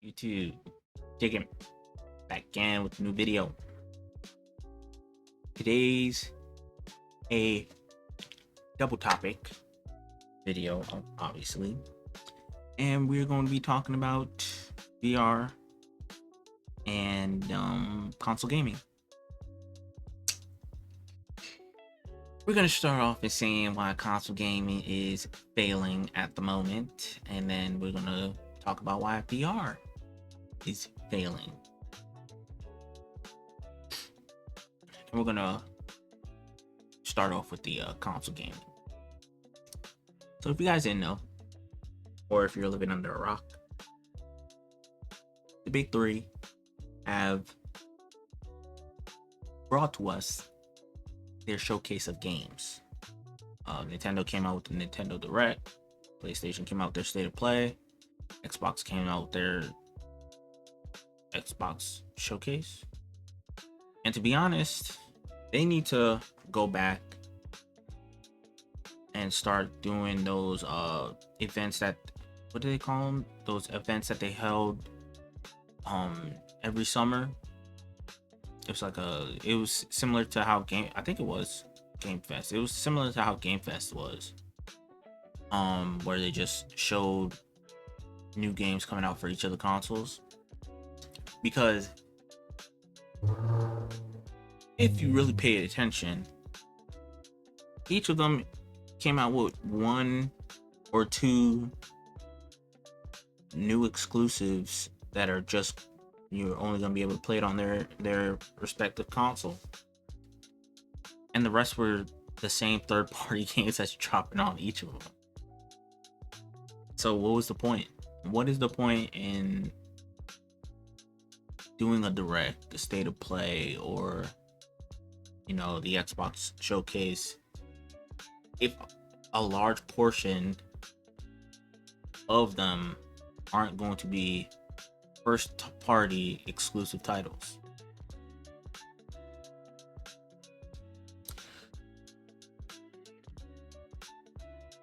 YouTube, digging back in with a new video. Today's a double topic video, obviously, and we're going to be talking about VR and console gaming. We're going to start off by saying why console gaming is failing at the moment, and then we're going to talk about why VR is failing. And we're going to start off with the console gaming. So if you guys didn't know, or if you're living under a rock, the big three have brought to us their showcase of games. Nintendo came out with the Nintendo Direct, PlayStation came out with their State of Play, Xbox came out with their Xbox Showcase. And to be honest, they need to go back and start doing those events that, what do they call them? Those events that they held every summer. It was similar to how I think it was Game Fest. It was similar to how Game Fest was. Where they just showed new games coming out for each of the consoles. Because if you really paid attention, each of them came out with one or two new exclusives that are just, you're only going to be able to play it on their respective console. And the rest were the same third-party games that's dropping on each of them. So what was the point? What is the point in doing a direct, the State of Play, or the Xbox Showcase, if a large portion of them aren't going to be first party exclusive titles?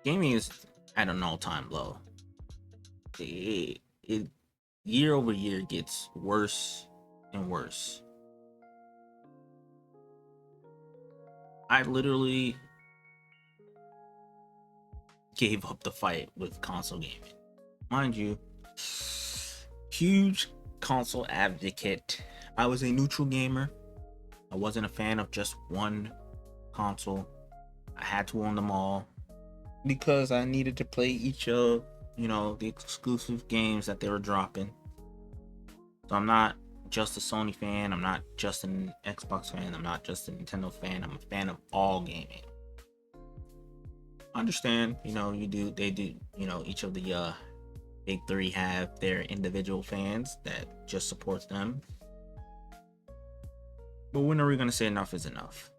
Gaming is at an all-time low. It year over year gets worse and worse. I literally gave up the fight with console gaming. Mind you, huge console advocate. I was a neutral gamer. I wasn't a fan of just one console. I had to own them all because I needed to play each of the exclusive games that they were dropping. So I'm not just a Sony fan, I'm not just an Xbox fan, I'm not just a Nintendo fan, I'm a fan of all gaming. I understand, they do, each of the big three have their individual fans that just supports them. But when are we going to say enough is enough?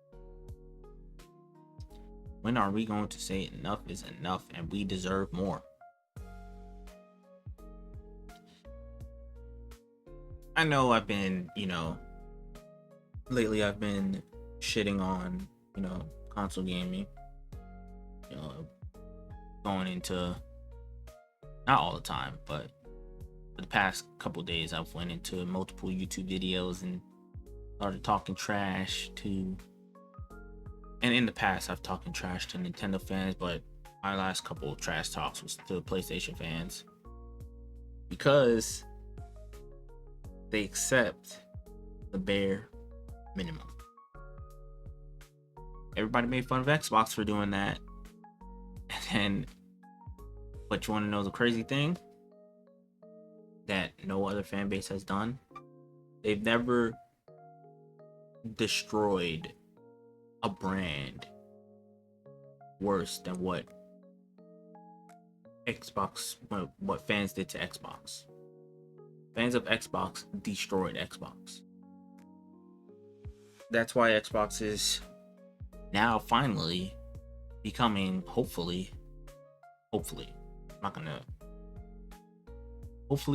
When are we going to say enough is enough and we deserve more? I know I've been, lately I've been shitting on, console gaming, going into, not all the time, but for the past couple days, I've went into multiple YouTube videos and started talking trash to, and in the past, I've talked trash to Nintendo fans, but my last couple of trash talks was to PlayStation fans, because they accept the bare minimum. Everybody made fun of Xbox for doing that. And but you want to know the crazy thing that no other fan base has done? They've never destroyed a brand worse than what fans did to Xbox. Fans of Xbox destroyed Xbox. That's why Xbox is now finally becoming, hopefully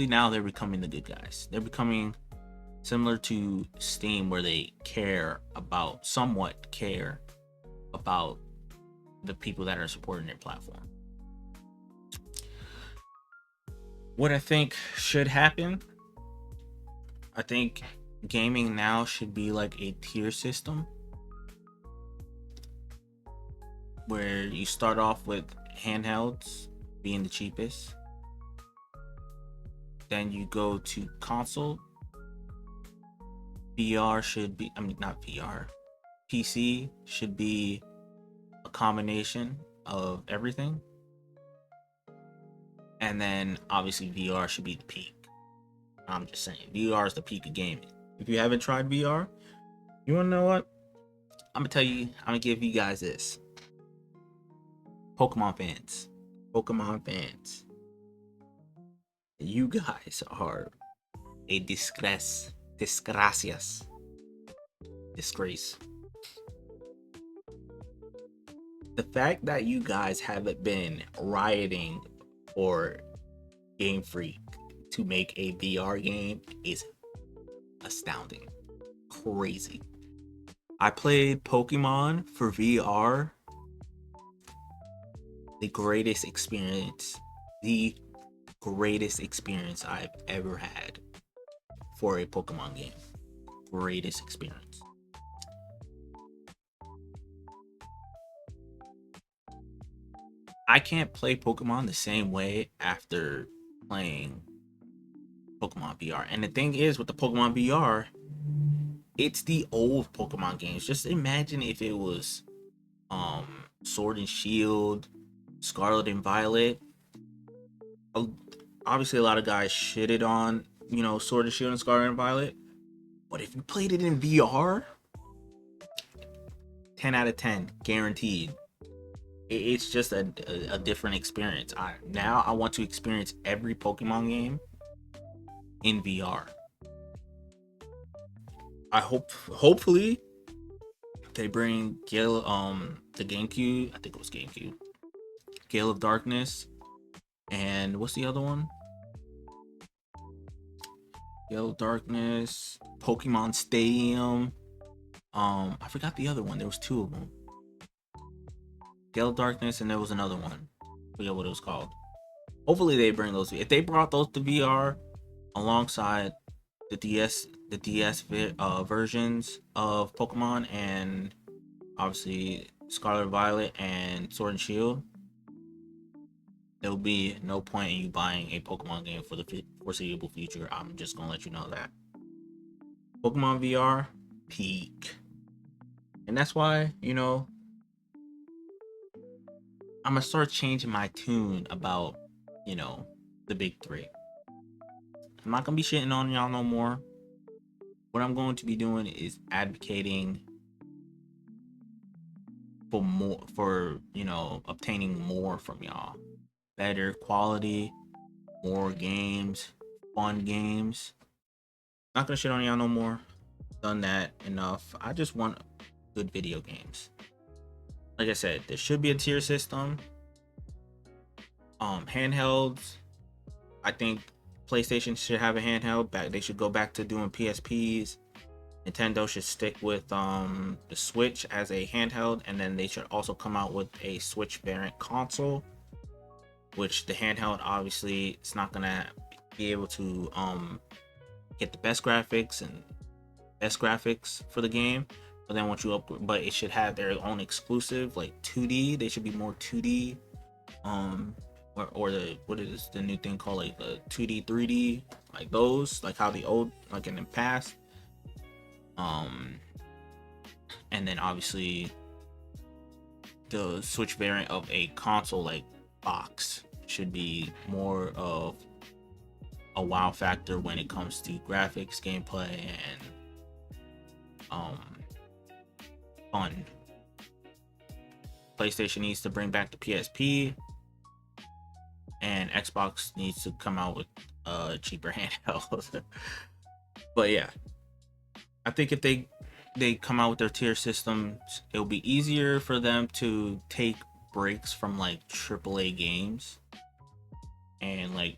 now they're becoming the good guys. They're becoming similar to Steam, where they somewhat care about the people that are supporting their platform. What I think should happen I think gaming now should be like a tier system where you start off with handhelds being the cheapest, then you go to console. VR should be, I mean, not VR, PC should be a combination of everything. And then obviously VR should be the peak. I'm just saying, VR is the peak of gaming. If you haven't tried VR, you wanna know what? I'm gonna tell you, I'm gonna give you guys this. Pokemon fans. Pokemon fans. You guys are a disgrace. Disgracias. Disgrace. The fact that you guys haven't been rioting for Game Freak to make a VR game is astounding. Crazy. I played Pokemon for VR. The greatest experience. The greatest experience I've ever had for a Pokemon game. Greatest experience. I can't play Pokemon the same way after playing Pokemon VR. And the thing is, with the Pokemon VR, it's the old Pokemon games. Just imagine if it was Sword and Shield, Scarlet and Violet. Obviously a lot of guys shitted on, Sword and Shield and Scarlet and Violet. But if you played it in VR, 10 out of 10, guaranteed. It's just a different experience. Now I want to experience every Pokemon game in VR. Hopefully they bring Gale, the GameCube. I think it was GameCube. Gale of Darkness, and what's the other one? Gale of Darkness, Pokemon Stadium. I forgot the other one. There was two of them. Gale of Darkness, and there was another one. I forget what it was called. Hopefully they bring those. If they brought those to VR alongside the DS versions of Pokemon, and obviously Scarlet Violet and Sword and Shield, there will be no point in you buying a Pokemon game for the foreseeable future. I'm just gonna let you know that. Pokemon VR, peak. And that's why, I'm gonna start changing my tune about, the big three. I'm not gonna be shitting on y'all no more. What I'm going to be doing is advocating for more, for, obtaining more from y'all. Better quality, more games, fun games. Not gonna shit on y'all no more. Done that enough. I just want good video games. Like I said, there should be a tier system. Handhelds, I think PlayStation should have a handheld back. They should go back to doing PSPs. Nintendo should stick with the Switch as a handheld, and then they should also come out with a Switch variant console, which the handheld obviously it's not gonna be able to get the best graphics for the game. But then once you upgrade, but it should have their own exclusive, like 2D. They should be more 2D, or what is the new thing called, like the 2D 3D, like those, like how the old, like in the past. And then obviously the Switch variant of a console like box should be more of a wow factor when it comes to graphics, gameplay, and fun. PlayStation needs to bring back the PSP, and Xbox needs to come out with cheaper handhelds. But yeah, I think if they come out with their tier systems, it'll be easier for them to take breaks from like AAA games and like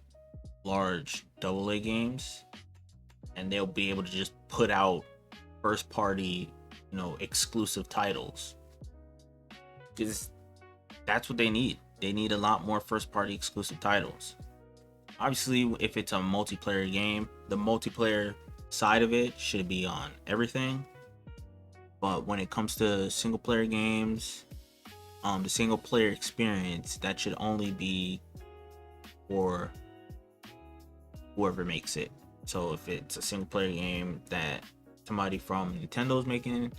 large AA games, and they'll be able to just put out first party, exclusive titles, because that's what they need. They need a lot more first party exclusive titles. Obviously, if it's a multiplayer game, the multiplayer side of it should be on everything. But when it comes to single player games, the single player experience, that should only be for whoever makes it. So if it's a single player game that somebody from Nintendo's making,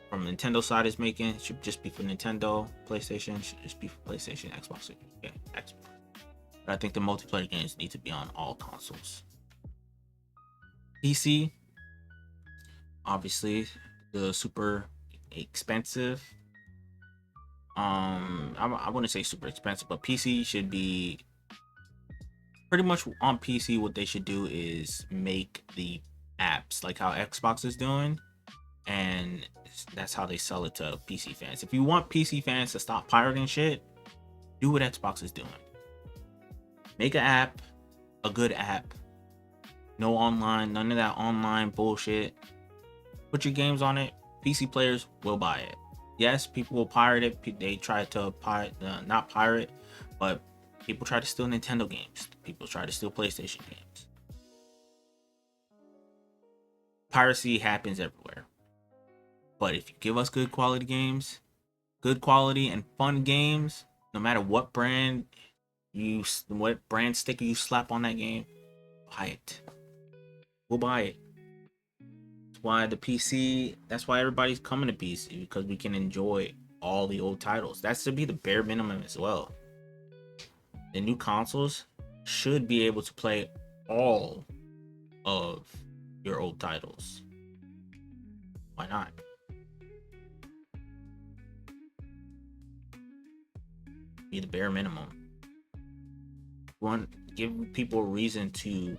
from Nintendo side is making, it should just be for Nintendo. PlayStation should just be for PlayStation, Xbox, yeah, Xbox. But I think the multiplayer games need to be on all consoles. PC, obviously, the super expensive. I wouldn't say super expensive, but PC should be pretty much on PC. What they should do is make the apps like how Xbox is doing, and that's how they sell it to PC fans. If you want PC fans to stop pirating shit, do what Xbox is doing. Make an app, a good app. No online, none of that online bullshit. Put your games on it. PC players will buy it. Yes, people will pirate it. They try to not pirate, but people try to steal Nintendo games. People try to steal PlayStation games. Piracy happens everywhere. But if you give us good quality games, good quality and fun games, no matter what brand sticker you slap on that game, buy it. We'll buy it. That's why the PC, that's why everybody's coming to PC, because we can enjoy all the old titles. That should be the bare minimum as well. The new consoles should be able to play all of your old titles. Why not? Be the bare minimum. Give people a reason to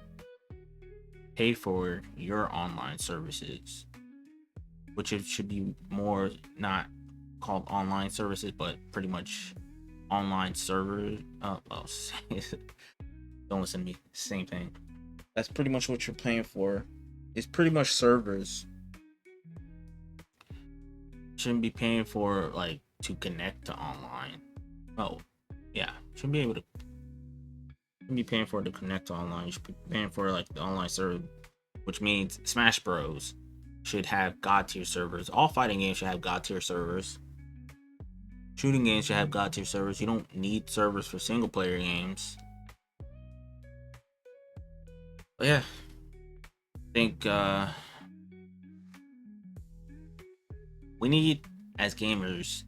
pay for your online services, which it should be more not called online services, but pretty much online server. Don't listen to me. Same thing. That's pretty much what you're paying for. It's pretty much servers. Shouldn't be paying for like to connect to online. Oh, yeah. Shouldn't be able to. Shouldn't be paying for it to connect to online. You should be paying for like the online server, which means Smash Bros should have god tier servers. All fighting games should have god tier servers. Shooting games should have god tier servers. You don't need servers for single player games. But yeah, I think we need as gamers,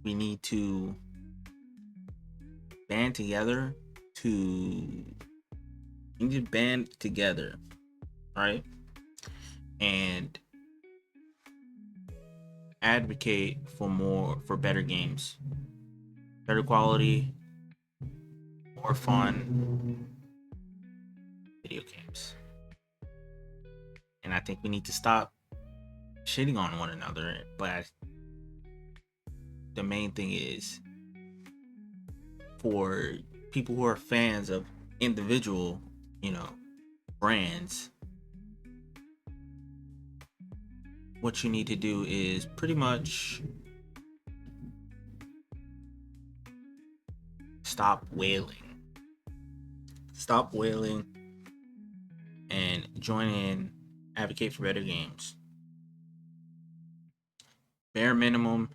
we need to band together right? And advocate for better games, better quality, more fun video games. And I think we need to stop shitting on one another. But the main thing is, for people who are fans of individual, brands, what you need to do is pretty much stop wailing and join in, advocate for better games. Bare minimum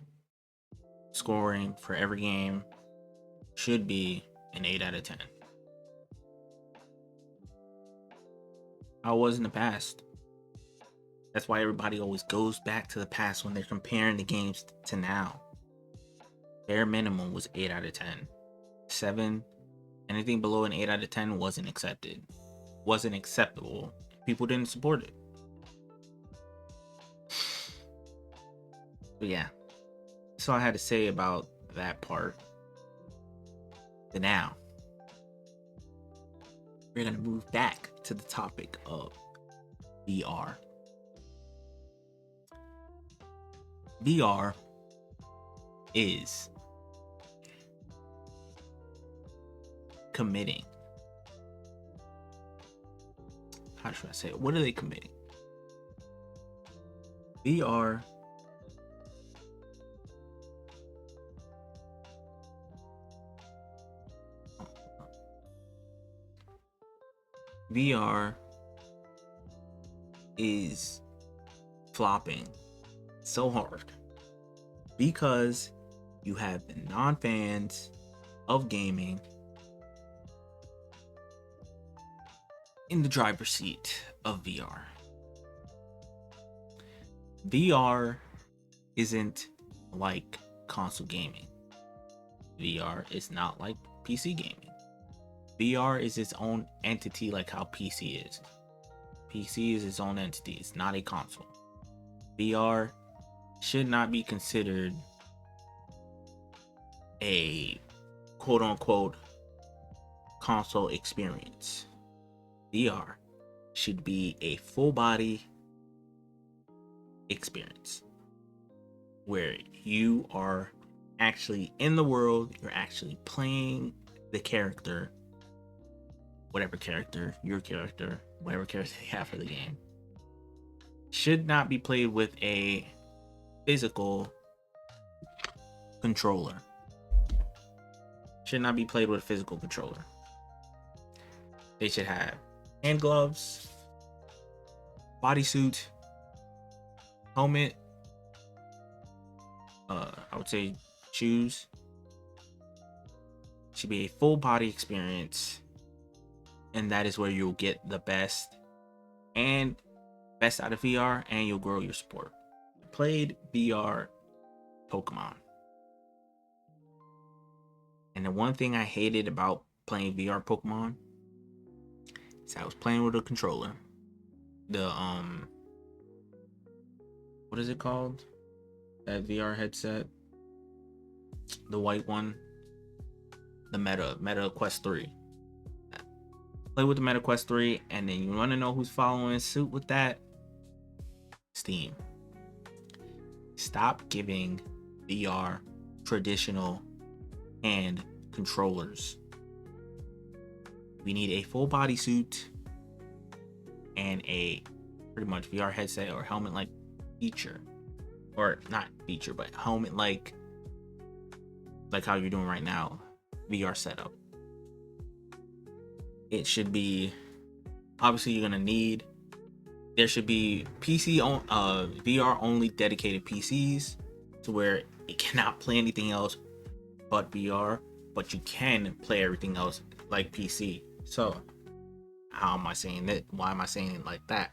scoring for every game should be an 8 out of 10. How it was in the past. That's why everybody always goes back to the past when they're comparing the games to now. Bare minimum was 8 out of 10. 7, anything below an 8 out of 10 wasn't acceptable. People didn't support it. But yeah, that's all I had to say about that part. But now, we're going to move back to the topic of VR. VR is committing. How should I say it? What are they committing? VR VR is flopping so hard because you have the non-fans of gaming in the driver's seat of VR. VR isn't like console gaming. VR is not like PC gaming. VR is its own entity, like how PC is. PC is its own entity, it's not a console. VR should not be considered a quote unquote console experience. VR should be a full body experience where you are actually in the world, you're actually playing the character, whatever character, your character, whatever character you have for the game. Should not be played with a physical controller. Should not be played with a physical controller. They should have hand gloves, bodysuit, helmet, I would say shoes. Should be a full body experience, and that is where you'll get the best out of VR, and you'll grow your support. I played VR Pokemon, and the one thing I hated about playing VR Pokemon is I was playing with a controller. The what is it called? That VR headset, the white one, the Meta Quest 3. Play with the Meta Quest 3, and then you want to know who's following suit with that? Steam. Stop giving VR traditional hand controllers. We need a full body suit and a pretty much VR headset or helmet like feature, or not feature, but helmet like how you're doing right now, VR setup. It should be, obviously you're gonna need, there should be PC on VR only dedicated PCs to where it cannot play anything else but VR, but you can play everything else like PC. So how am I saying that? Why am I saying it like that?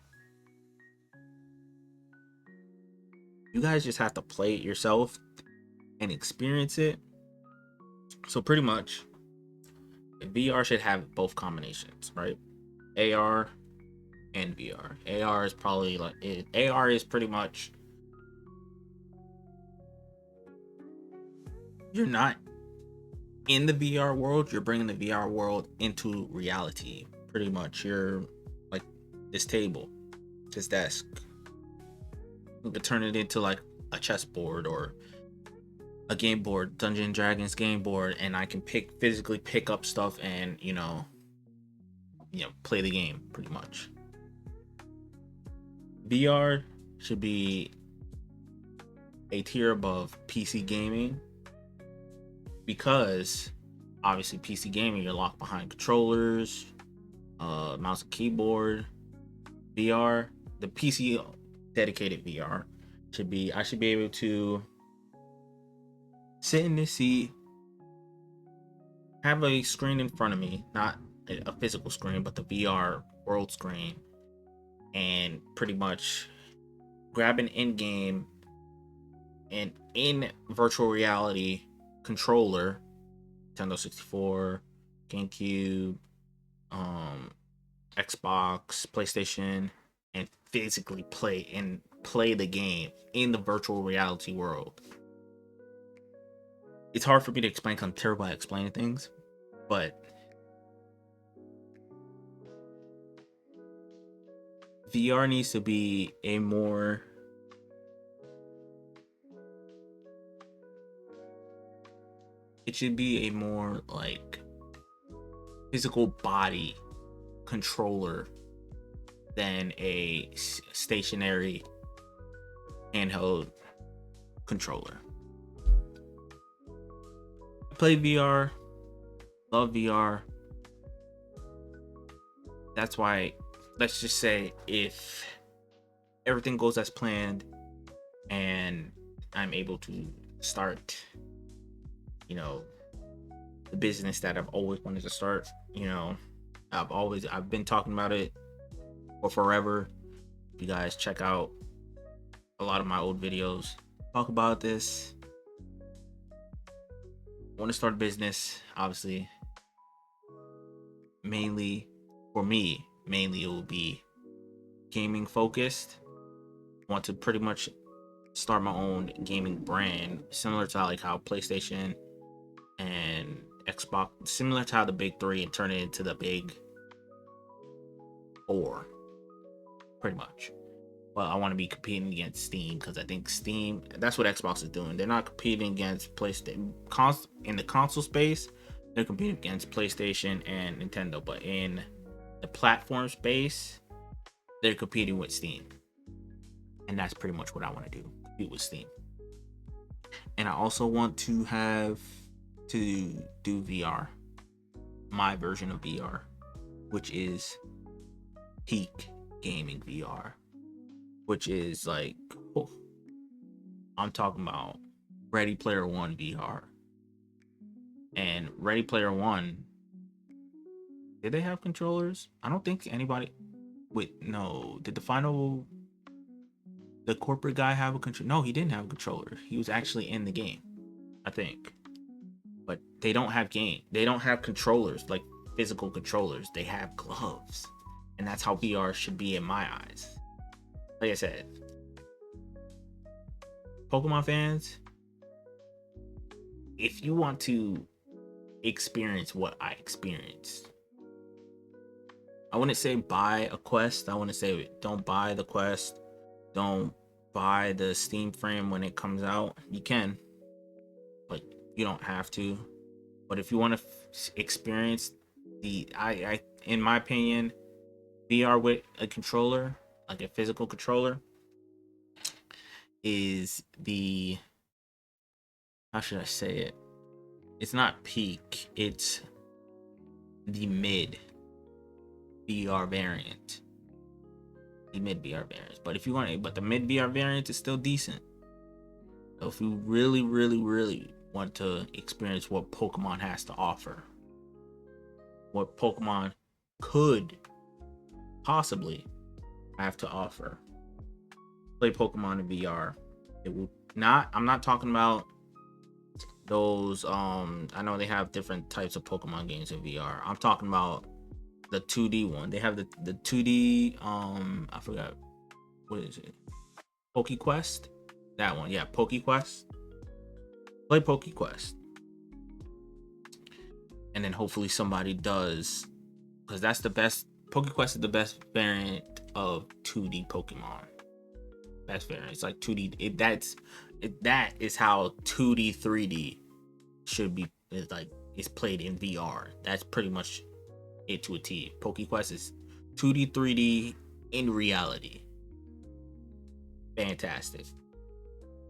You guys just have to play it yourself and experience it. So pretty much VR should have both combinations, right? AR and VR. AR is probably like AR is pretty much, you're not in the VR world, you're bringing the VR world into reality. Pretty much you're like this table, this desk. You could turn it into like a chessboard or a game board, Dungeons and Dragons game board, and I can physically pick up stuff and play the game pretty much. VR should be a tier above PC gaming, because obviously PC gaming, you're locked behind controllers, mouse and keyboard. VR, the PC dedicated VR should be, I should be able to sit in this seat, have a screen in front of me, not a physical screen, but the VR world screen, and pretty much grab an in-game and in virtual reality controller, Nintendo 64, GameCube, Xbox, PlayStation, and physically play the game in the virtual reality world. It's hard for me to explain because I'm terrible at explaining things, but VR needs to be a more, it should be a more like physical body controller than a stationary handheld controller. I play VR, love VR. That's why, let's just say, if everything goes as planned and I'm able to start, you know, the business that I've always wanted to start, I've been talking about it for forever. You guys check out a lot of my old videos, talk about this. I want to start a business, obviously. Mainly, for me, it will be gaming focused. I want to pretty much start my own gaming brand, similar to like how PlayStation and Xbox, similar to how the big three, and turn it into the big four, pretty much. But I want to be competing against Steam, because I think Steam, that's what Xbox is doing. They're not competing against PlayStation in the console space. They're competing against PlayStation and Nintendo, but in the platform space, they're competing with Steam. And that's pretty much what I want to do, compete with Steam. And I also want to do VR, my version of VR, which is peak gaming VR, which is like, I'm talking about Ready Player One VR. And Ready Player One, did they have controllers? I don't think anybody. Wait, no. Did the corporate guy have a controller? No, he didn't have a controller. He was actually in the game, I think. But they don't have They don't have controllers, like physical controllers. They have gloves, and that's how VR should be in my eyes. Like I said, Pokemon fans, if you want to experience what I experienced, I wouldn't say buy a Quest. I wouldn't say don't buy the Quest. Don't buy the Steam frame when it comes out. You can, but you don't have to. But if you want to experience I in my opinion, VR with a controller, like a physical controller, is the, how should I say it? It's not peak. It's the mid VR variant. The mid VR variant. But if you want it, but the mid VR variant is still decent. So if you really, really, really want to experience what Pokemon has to offer, what Pokemon could possibly have to offer, play Pokemon in VR. It will not, I'm not talking about those, I know they have different types of Pokemon games in VR. I'm talking about the 2D one. They have the 2D, I forgot, what is it? PokeQuest? That one, yeah, PokeQuest. Play PokeQuest. And then hopefully somebody does, because that's the best. PokeQuest is the best variant of 2D Pokemon. Best variant. It's like 2D. That is how 2D 3D should be. It's played in VR. That's pretty much it to a T. PokeQuest is 2D 3D in reality. Fantastic.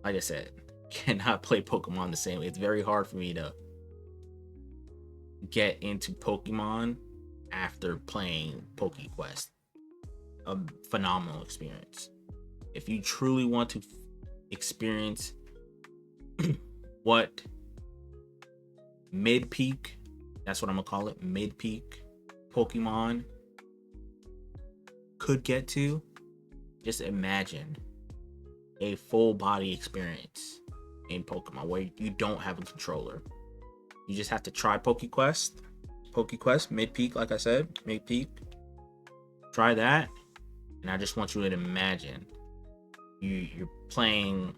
Like I said, cannot play Pokemon the same way. It's very hard for me to get into Pokemon after playing PokeQuest. A phenomenal experience. If you truly want to experience what mid-peak, that's what I'm gonna call it, mid-peak Pokemon could get to, just imagine a full body experience in Pokemon where you don't have a controller. You just have to try PokeQuest mid-peak, like I said, mid-peak. Try that, and I just want you to imagine you're playing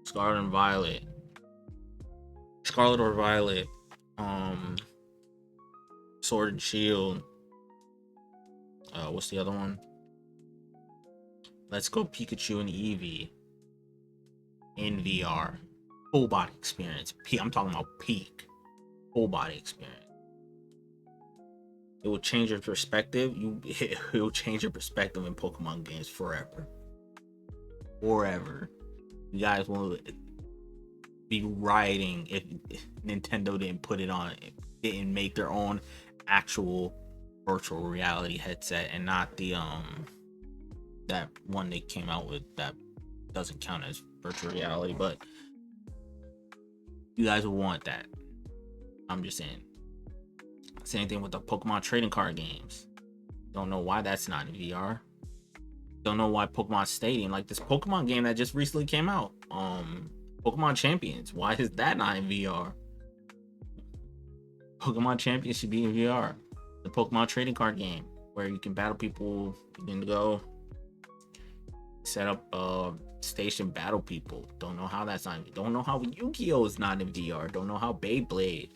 Scarlet or Violet, Sword and Shield. What's the other one? Let's go Pikachu and Eevee in VR. Full body experience. I'm talking about peak. Full body experience. It will change your perspective. It will change your perspective in Pokemon games forever. Forever. You guys will be rioting if Nintendo didn't put it on, didn't make their own actual virtual reality headset and not the that one they came out with that doesn't count as virtual reality, but you guys will want that. I'm just saying. Same thing with the Pokemon trading card games. Don't know why that's not in VR. Don't know why Pokemon Stadium, like this Pokemon game that just recently came out, Pokemon Champions, why is that not in VR? Pokemon Champions should be in VR. The Pokemon trading card game where you can battle people, you can go set up station battle people. Don't know how that's not. Don't know how Yu-Gi-Oh is not in VR. Don't know how Beyblade,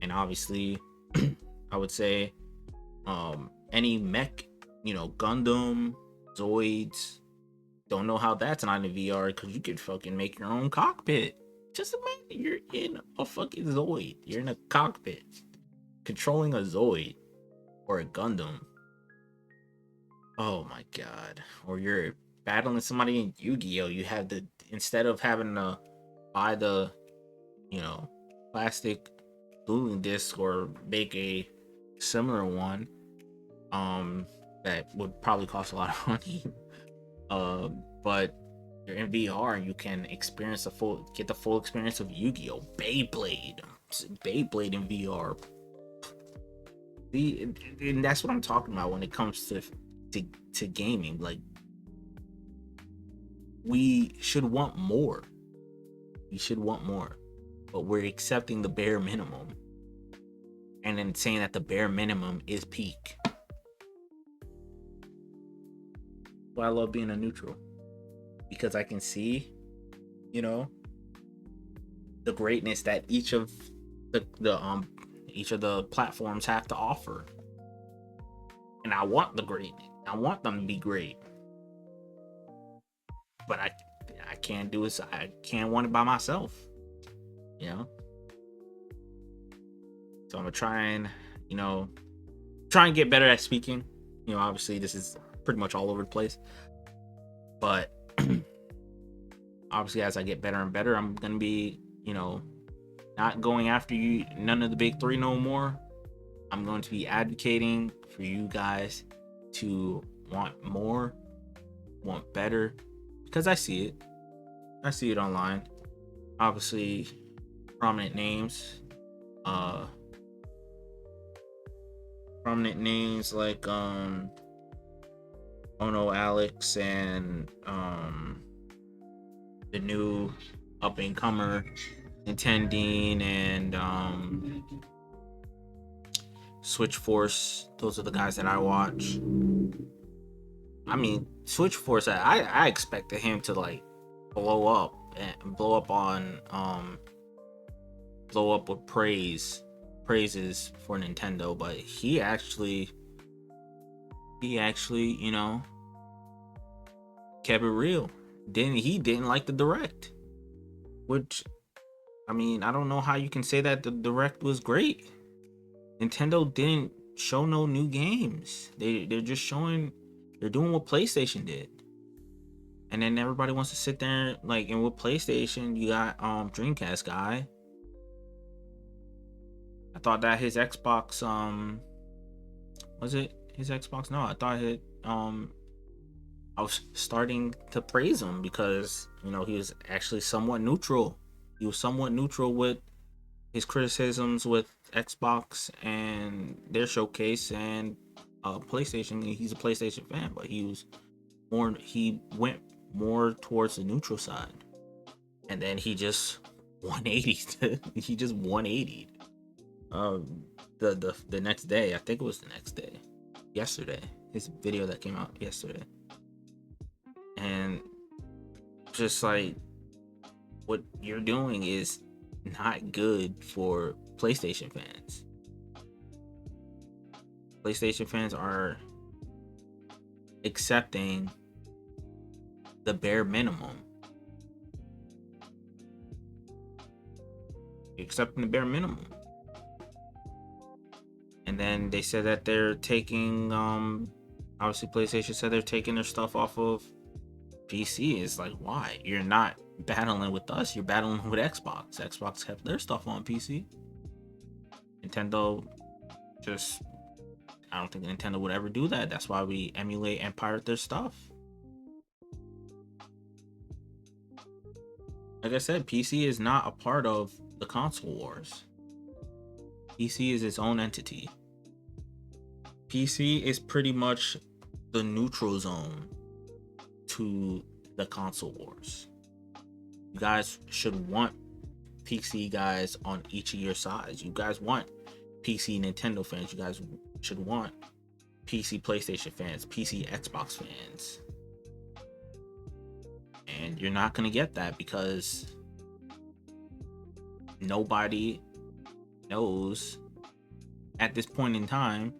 and obviously, I would say, any mech, Gundam, Zoids. Don't know how that's not in VR because you could fucking make your own cockpit. Just imagine you're in a fucking Zoid. You're in a cockpit controlling a Zoid or a Gundam. Oh my god. Or you're battling somebody in Yu-Gi-Oh! You have to, instead of having to buy the, plastic dueling disc or make a similar one, that would probably cost a lot of money. But you're in VR and you can get the full experience of Yu-Gi-Oh! Beyblade in VR. And that's what I'm talking about when it comes to gaming. Like, we should want more. But we're accepting the bare minimum. And then saying that the bare minimum is peak. Well, I love being a neutral. Because I can see, the greatness that each of the platforms have to offer. And I want the greatness. I want them to be great. But I can't do it. I can't want it by myself. So I'm gonna try and get better at speaking. Obviously this is pretty much all over the place. But obviously as I get better and better, I'm gonna be, not going after none of the big three no more. I'm going to be advocating for you guys to want more, want better, because I see it online. Obviously, prominent names like Ono Alex and the new up and comer Nintendine and Switch Force. Those are the guys that I watch. I mean, Switch Force, I expected him to like blow up with praises for Nintendo, but he actually kept it real. He didn't like the Direct, which, I mean, I don't know how you can say that the Direct was great. Nintendo didn't show no new games. They're doing what PlayStation did. And then everybody wants to sit there, like, and with PlayStation, you got Dreamcast guy. I thought that his Xbox, was it his Xbox? No, I thought I was starting to praise him because, he was actually somewhat neutral. He was somewhat neutral with his criticisms with Xbox and their showcase and PlayStation. He's a PlayStation fan, but he went more towards the neutral side, and then he just 180'd. He just 180'd. The next day, I think it was the next day, yesterday, his video that came out yesterday, and just like, what you're doing is not good for PlayStation fans. PlayStation fans are accepting the bare minimum. Accepting the bare minimum. And then they said that they're taking, obviously PlayStation said they're taking their stuff off of PC. It's like, why? You're not battling with us, you're battling with Xbox. Xbox kept their stuff on PC. Nintendo just I don't think Nintendo would ever do that. That's why we emulate and pirate their stuff. Like I said, PC is not a part of the console wars. PC is its own entity. PC is pretty much the neutral zone to the console wars. You guys should want PC guys on each of your sides. You guys want PC Nintendo fans. You guys should want PC PlayStation fans, PC Xbox fans. And you're not going to get that because nobody knows at this point in time.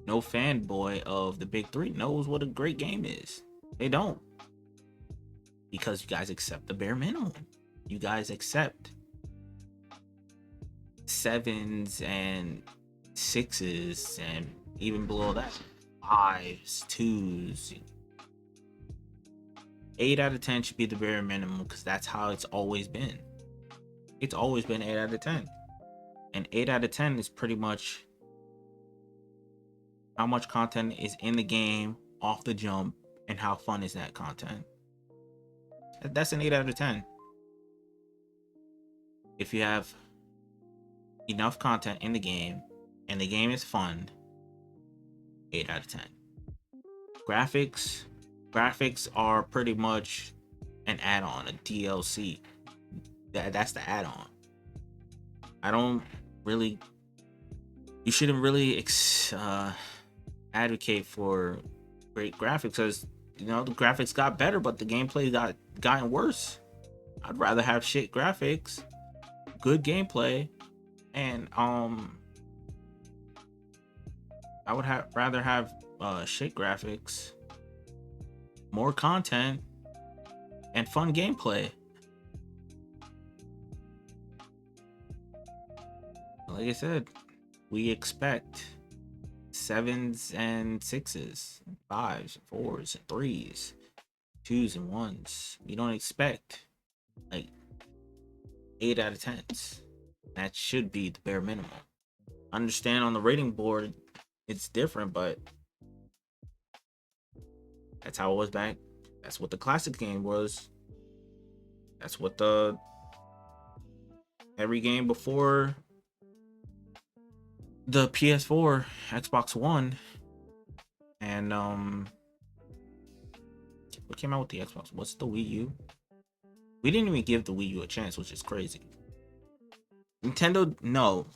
No fanboy of the big three knows what a great game is. They don't. Because you guys accept the bare minimum. You guys accept 7s and 6s and even below that 5s, 2s. 8 out of 10 should be the bare minimum because that's how it's always been. It's always been 8 out of 10. And 8 out of 10 is pretty much how much content is in the game off the jump and how fun is that content. That's an 8 out of 10. If you have enough content in the game and the game is fun, 8 out of 10. Graphics are pretty much an add-on, a DLC. That's the add-on. You shouldn't really advocate for great graphics because the graphics got better, but the gameplay gotten worse. I'd rather have shit graphics, good gameplay, and I would rather have shit graphics, more content, and fun gameplay. Like I said, we expect 7s and 6s, 5s, 4s, and 3s, 2s and 1s. We don't expect like 8 out of 10s. That should be the bare minimum. Understand on the rating board it's different, but that's how it was back. That's what the classic game was. That's what every game before the PS4, Xbox One, and what came out with the Xbox? What's the Wii U? We didn't even give the Wii U a chance, which is crazy. Nintendo, no.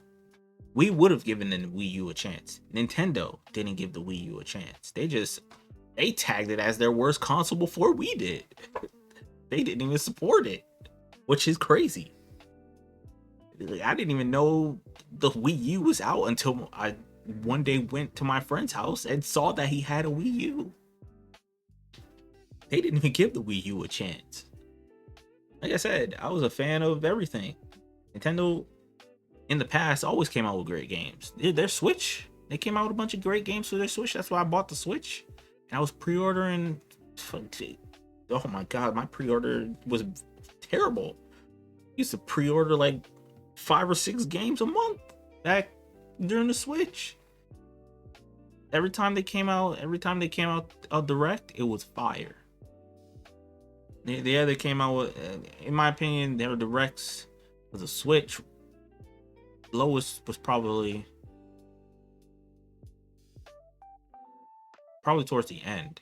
We would have given the Wii U a chance. Nintendo didn't give the Wii U a chance. They tagged it as their worst console before we did. They didn't even support it, which is crazy. I didn't even know the Wii U was out until I one day went to my friend's house and saw that he had a Wii U. They didn't even give the Wii U a chance. Like I said, I was a fan of everything. Nintendo in the past always came out with great games. Their Switch, they came out with a bunch of great games for their Switch. That's why I bought the Switch. And I was pre-ordering. Oh my god, my pre-order was terrible. I used to pre-order like 5 or 6 games a month back during the Switch. Every time they came out a direct, it was fire. They came out with, in my opinion, their directs for the Switch. Lowest was probably towards the end.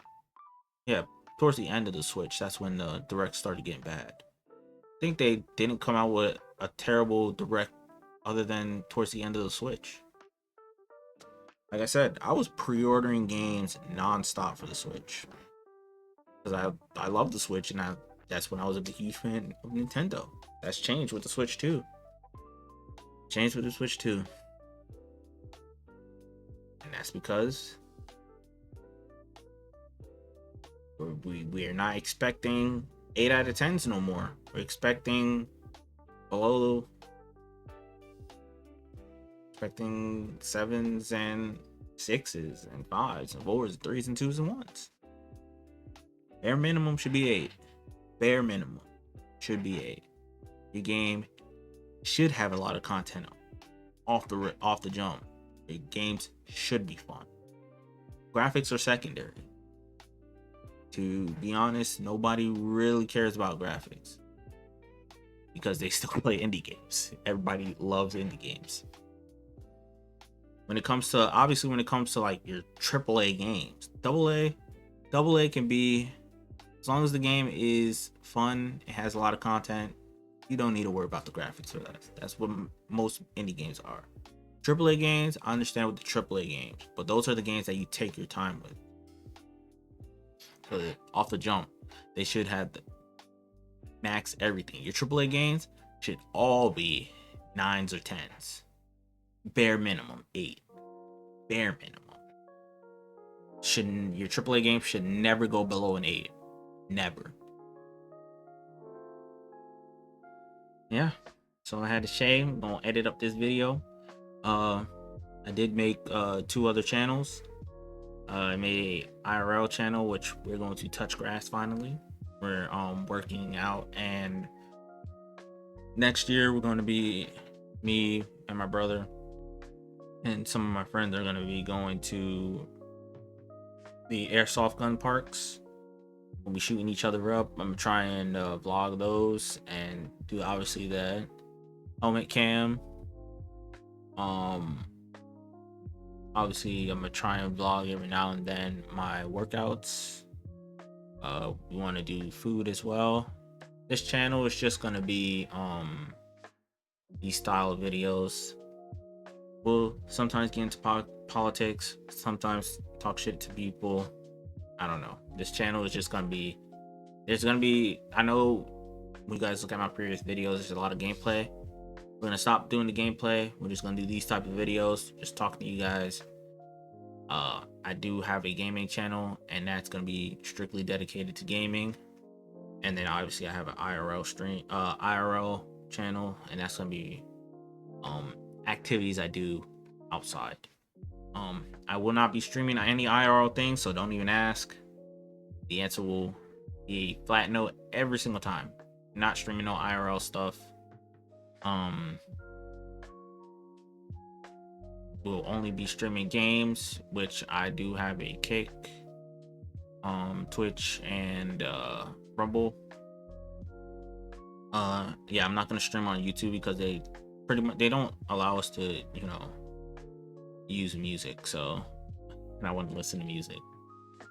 Yeah, towards the end of the Switch. That's when the direct started getting bad. I think they didn't come out with a terrible direct other than towards the end of the Switch. Like I said, I was pre-ordering games non-stop for the Switch because I love the Switch, and that's when I was a huge fan of Nintendo. That's changed with the Switch too. And that's because we are not expecting 8 out of 10s no more. We're expecting below, expecting 7s and 6s and 5s and 4s and 3s and 2s and 1s. Bare minimum should be 8. Bare minimum should be 8. Your game should have a lot of content off the jump. Your games should be fun. Graphics are secondary. To be honest, nobody really cares about graphics because they still play indie games. Everybody loves indie games. When it comes to, obviously, when it comes to like your AAA games, double A can be, as long as the game is fun, it has a lot of content, you don't need to worry about the graphics for that. That's what most indie games are. AAA games, I understand with the AAA games, but those are the games that you take your time with. So off the jump, they should have the max everything. Your AAA games should all be 9s or 10s. Bare minimum 8. Bare minimum. Your AAA game should never go below an 8. Never. Yeah. So I had to shave. I'm gonna edit up this video. I did make 2 other channels. I made a IRL channel, which we're going to touch grass finally. We're working out, and next year we're going to be, me and my brother and some of my friends are going to be going to the airsoft gun parks. We'll be shooting each other up. I'm gonna try and vlog those and do obviously the helmet cam. Obviously I'm gonna try and vlog every now and then my workouts. We want to do food as well. This channel is just gonna be these style of videos. We'll sometimes get into politics, sometimes talk shit to people. I don't know. This channel is just gonna be, I know when you guys look at my previous videos, there's a lot of gameplay. We're gonna stop doing the gameplay. We're just gonna do these type of videos, just talking to you guys. I do have a gaming channel, and that's gonna be strictly dedicated to gaming. And then obviously I have an IRL channel, and that's gonna be activities I do outside. I will not be streaming any IRL things, so don't even ask. The answer will be flat no every single time. Not streaming no IRL stuff. We'll only be streaming games, which I do have a Kick, Twitch, and Rumble. Yeah, I'm not gonna stream on YouTube because they don't allow us to, use music. So, and I want to listen to music,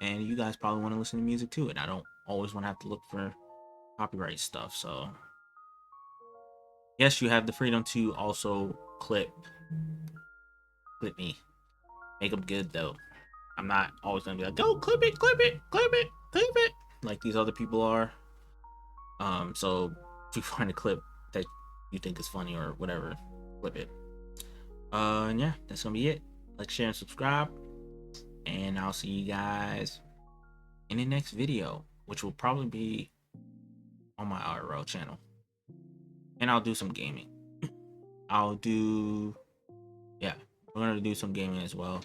and you guys probably want to listen to music too, and I don't always want to have to look for copyright stuff. So, yes, you have the freedom to also clip me, make them good though. I'm not always gonna be like, go clip it, like these other people are. So if you find a clip that you think is funny or whatever, clip it. And yeah, that's gonna be it. Like, share, and subscribe, and I'll see you guys in the next video, which will probably be on my IRL channel, and I'll do some gaming. Yeah, we're gonna do some gaming as well.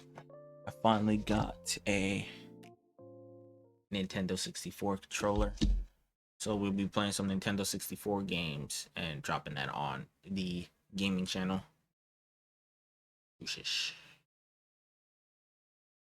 I finally got a Nintendo 64 controller, so we'll be playing some Nintendo 64 games and dropping that on the gaming channel. Whooshish.